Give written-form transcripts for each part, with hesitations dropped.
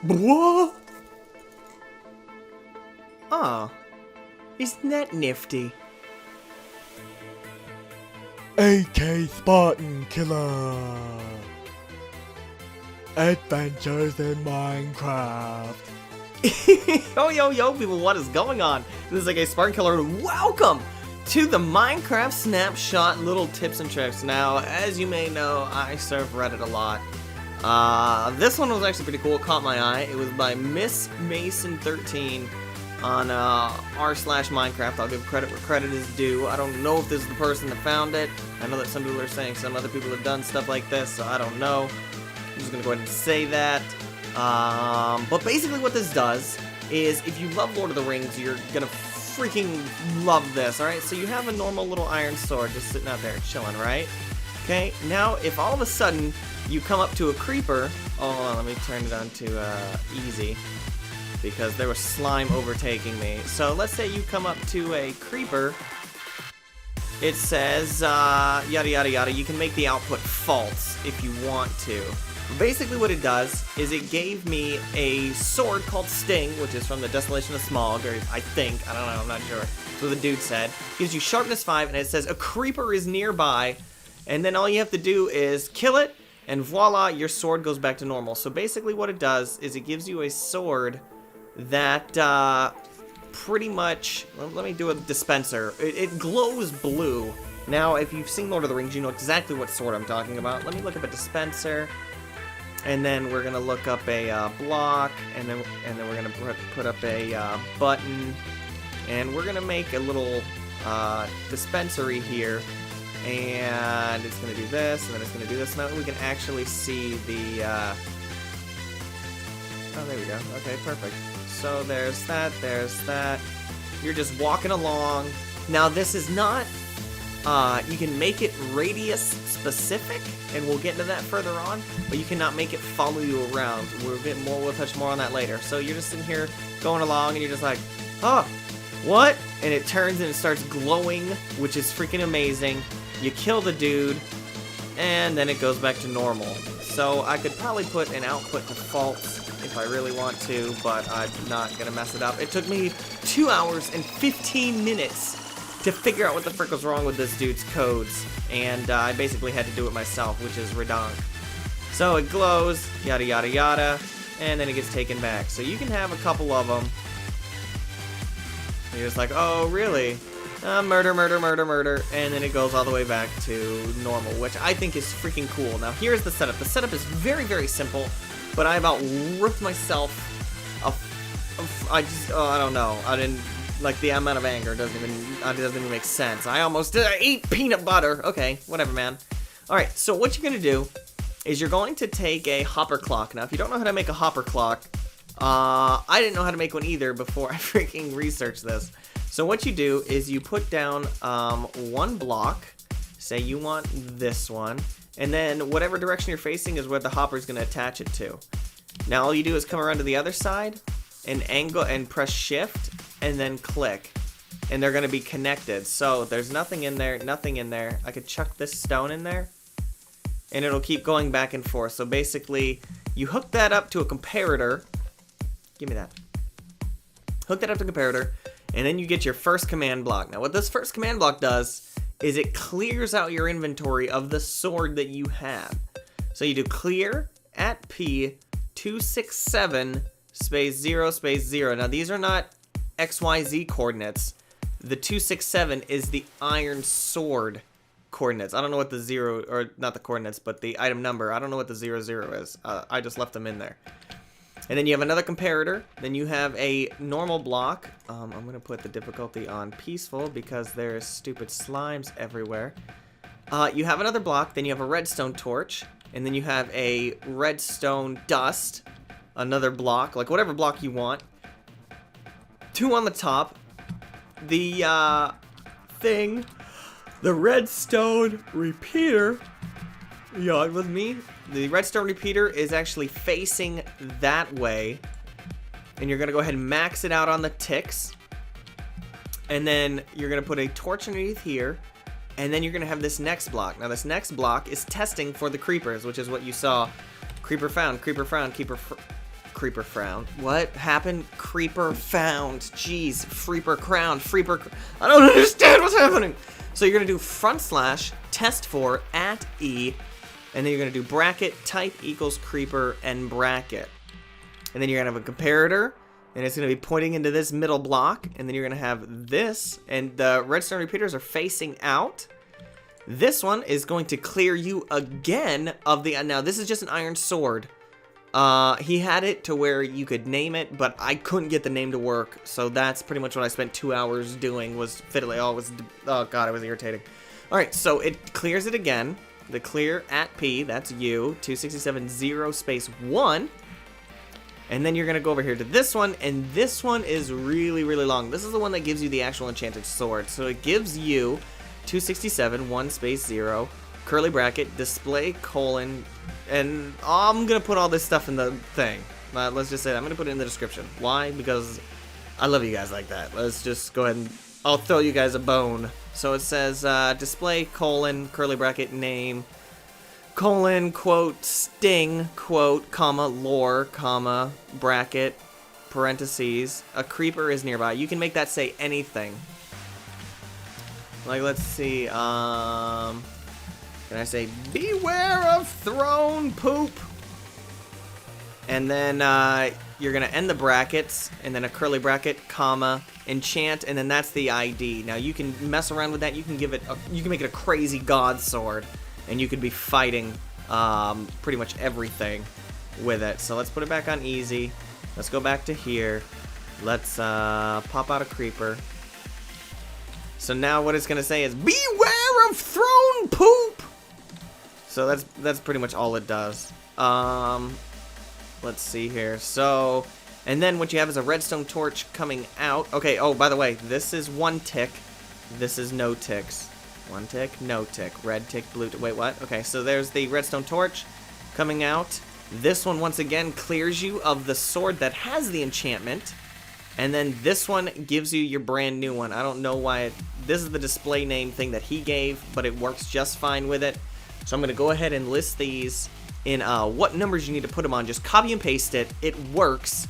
What? Oh, isn't that nifty? AK Spartan Killer. Adventures in Minecraft. Yo, people, what is going on? This is like a Spartan Killer, and welcome to the Minecraft Snapshot Little Tips and Tricks. Now, as you may know, I surf Reddit a lot. This one was actually pretty cool. It caught my eye. It was by Miss Mason 13 on r/Minecraft. I'll give credit where credit is due. I don't know if this is the person that found it. I know that some people are saying some other people have done stuff like this, so I don't know. I'm just gonna go ahead and say that. But basically what this does is, if you love Lord of the Rings, you're gonna freaking love this, alright? So you have a normal little iron sword just sitting out there chilling, right? Okay, now if all of a sudden you come up to a creeper, oh, hold on, let me turn it on to easy, because there was slime overtaking me. So let's say you come up to a creeper, it says, yada yada yada, you can make the output false if you want to. Basically what it does is it gave me a sword called Sting, which is from the Desolation of Smaug, or I think, I don't know, I'm not sure. That's what the dude said. It gives you sharpness 5, and it says a creeper is nearby, and then all you have to do is kill it, and voila, your sword goes back to normal. So basically what it does is it gives you a sword that pretty much, let me do a dispenser. It glows blue. Now, if you've seen Lord of the Rings, you know exactly what sword I'm talking about. Let me look up a dispenser. And then we're gonna look up a block, and then we're gonna put up a button, and we're gonna make a little dispensary here, and it's gonna do this, and then it's gonna do this. Now we can actually see the. Oh, there we go. Okay, perfect. So there's that. There's that. You're just walking along. Now this is not. You can make it radius specific, and we'll get into that further on, but you cannot make it follow you around. We'll touch more on that later. So you're just sitting here going along, and you're just like, huh, what? And it turns and it starts glowing, which is freaking amazing. You kill the dude, and then it goes back to normal. So I could probably put an output to false if I really want to, but I'm not gonna mess it up. It took me 2 hours and 15 minutes to figure out what the frick was wrong with this dude's codes, and I basically had to do it myself, which is redonk. So it glows, yada yada yada, and then it gets taken back. So you can have a couple of them. You're just like, oh really? Murder, murder, murder, murder, and then it goes all the way back to normal, which I think is freaking cool. Now here's the setup. The setup is very, very simple, but I about ripped myself I don't know. I didn't. Like, the amount of anger doesn't even make sense. I almost ate peanut butter. Okay, whatever, man. Alright, so what you're going to do is you're going to take a hopper clock. Now, if you don't know how to make a hopper clock, I didn't know how to make one either before I freaking researched this. So what you do is you put down one block. Say you want this one. And then whatever direction you're facing is where the hopper is going to attach it to. Now, all you do is come around to the other side and angle and press shift. And then click, and they're gonna be connected. So there's nothing in there, nothing in there. I could chuck this stone in there, and it'll keep going back and forth. So basically, you hook that up to a comparator. Give me that. Hook that up to a comparator, and then you get your first command block. Now, what this first command block does is it clears out your inventory of the sword that you have. So you do clear at P267 space 0 space 0. Now these are not XYZ coordinates. The 267 is the iron sword coordinates. I don't know what the 0, or not the coordinates, but the item number. I don't know what the 00 is. I just left them in there. And then you have another comparator. Then you have a normal block. I'm going to put the difficulty on peaceful because there's stupid slimes everywhere. You have another block. Then you have a redstone torch. And then you have a redstone dust. Another block, like whatever block you want. 2 on the top, the thing, the redstone repeater, yawn with me, the redstone repeater is actually facing that way, and you're going to go ahead and max it out on the ticks, and then you're going to put a torch underneath here, and then you're going to have this next block. Now this next block is testing for the creepers, which is what you saw, creeper found, creeper found, creeper found. What happened? Creeper found. Jeez, freeper crown, I don't understand what's happening. So you're gonna do front slash testfor at E, and then you're gonna do bracket type equals creeper and bracket. And then you're gonna have a comparator, and it's gonna be pointing into this middle block, and then you're gonna have this, and the redstone repeaters are facing out. This one is going to clear you again of the, now this is just an iron sword. He had it to where you could name it, but I couldn't get the name to work, so that's pretty much what I spent 2 hours doing, was fiddling. Oh god, it was irritating. Alright, so it clears it again. The clear at P, that's you, 267 space 1. And then you're gonna go over here to this one, and this one is really, really long. This is the one that gives you the actual enchanted sword. So it gives you 267 1 space 0 curly bracket display colon, and I'm gonna put all this stuff in the thing. Let's just say that. I'm gonna put it in the description. Why? Because I love you guys like that. Let's just go ahead and I'll throw you guys a bone. So it says display colon curly bracket name colon quote sting quote comma lore comma bracket parentheses a creeper is nearby. You can make that say anything. Like, let's see, can I say, beware of throne poop? And then, you're gonna end the brackets, and then a curly bracket, comma, enchant, and then that's the ID. Now, you can mess around with that, you can give it, you can make it a crazy god sword, and you could be fighting, pretty much everything with it. So let's put it back on easy. Let's go back to here. Let's, pop out a creeper. So now what it's gonna say is beware of throne poop. So that's pretty much all it does. Let's see here. So, and then what you have is a redstone torch coming out. Okay. Oh, by the way, this is 1 tick. This is no ticks. 1 tick, no tick. Red tick, blue tick. Wait, what? Okay. So there's the redstone torch coming out. This one once again clears you of the sword that has the enchantment. And then this one gives you your brand new one. I don't know why this is the display name thing that he gave, but it works just fine with it. So I'm going to go ahead and list these in what numbers you need to put them on. Just copy and paste it. It works.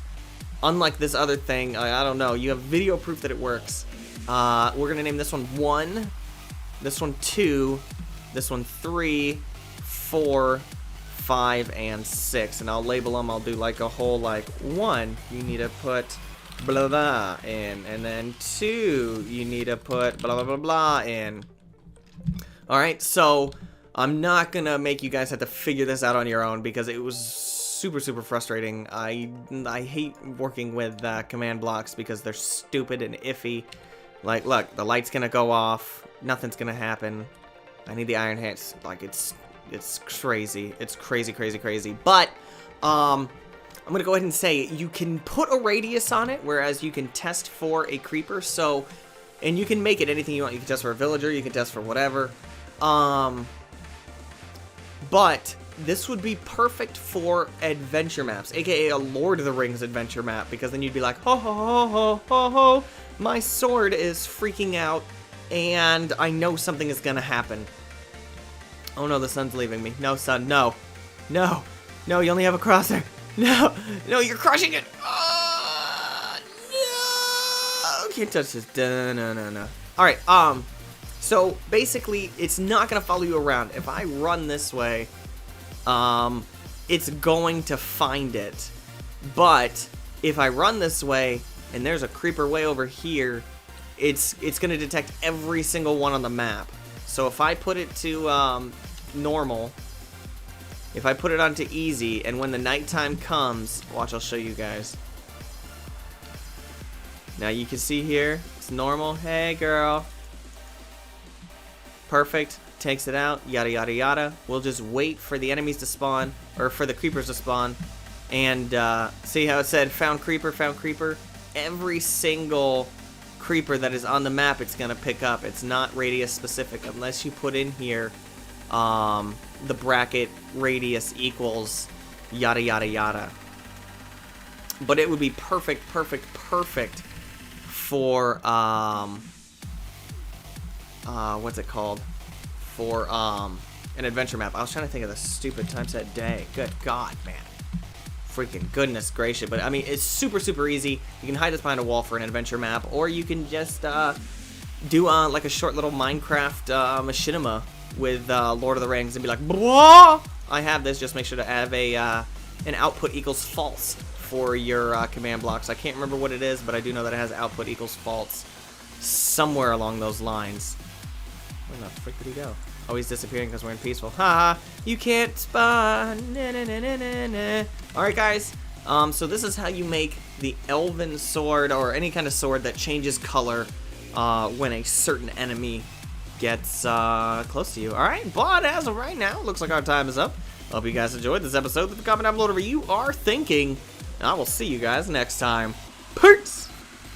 Unlike this other thing, I don't know. You have video proof that it works. We're going to name this one 1, this one 2, this one 3, 4, 5, and 6. And I'll label them. I'll do like a whole like 1. You need to put blah blah in, and then 2 you need to put blah blah blah blah in. Alright, so I'm not gonna make you guys have to figure this out on your own because it was super frustrating. I hate working with command blocks because they're stupid and iffy. Like, look, the light's gonna go off, nothing's gonna happen. I need the iron hands. Like, it's crazy. It's crazy. But I'm going to go ahead and say you can put a radius on it, whereas you can test for a creeper. So, and you can make it anything you want. You can test for a villager, you can test for whatever. But this would be perfect for adventure maps, aka a Lord of the Rings adventure map, because then you'd be like, ho ho ho ho ho ho, my sword is freaking out, and I know something is going to happen. Oh no, the sun's leaving me. No, sun, no. No, you only have a crosshair. No, you're crushing it. No, can't touch this. No. All right. So basically, it's not gonna follow you around. If I run this way, it's going to find it. But if I run this way and there's a creeper way over here, it's gonna detect every single one on the map. So if I put it to normal. If I put it onto easy, and when the nighttime comes, watch, I'll show you guys. Now you can see here, it's normal. Hey, girl. Perfect. Takes it out. Yada, yada, yada. We'll just wait for the enemies to spawn, or for the creepers to spawn. And see how it said, found creeper, found creeper? Every single creeper that is on the map, it's going to pick up. It's not radius specific, unless you put in here the bracket radius equals yada yada yada. But it would be perfect for what's it called? For an adventure map. I was trying to think of the stupid time set day. Good God, man. freaking goodness gracious. But I mean, it's super easy. You can hide this behind a wall for an adventure map, or you can just do like a short little Minecraft machinima with Lord of the Rings and be like, blah! I have this. Just make sure to have an output equals false for your command blocks. I can't remember what it is, but I do know that it has output equals false somewhere along those lines. Where the frick did he go? Oh, he's disappearing because we're in peaceful. Ha! You can't spawn. Na, na, na, na, na, na. All right, guys. So this is how you make the Elven sword, or any kind of sword that changes color when a certain enemy gets close to you. All right, but as of right now, looks like our time is up. Hope you guys enjoyed this episode. Leave a comment down below whatever you are thinking. I will see you guys next time. Peace!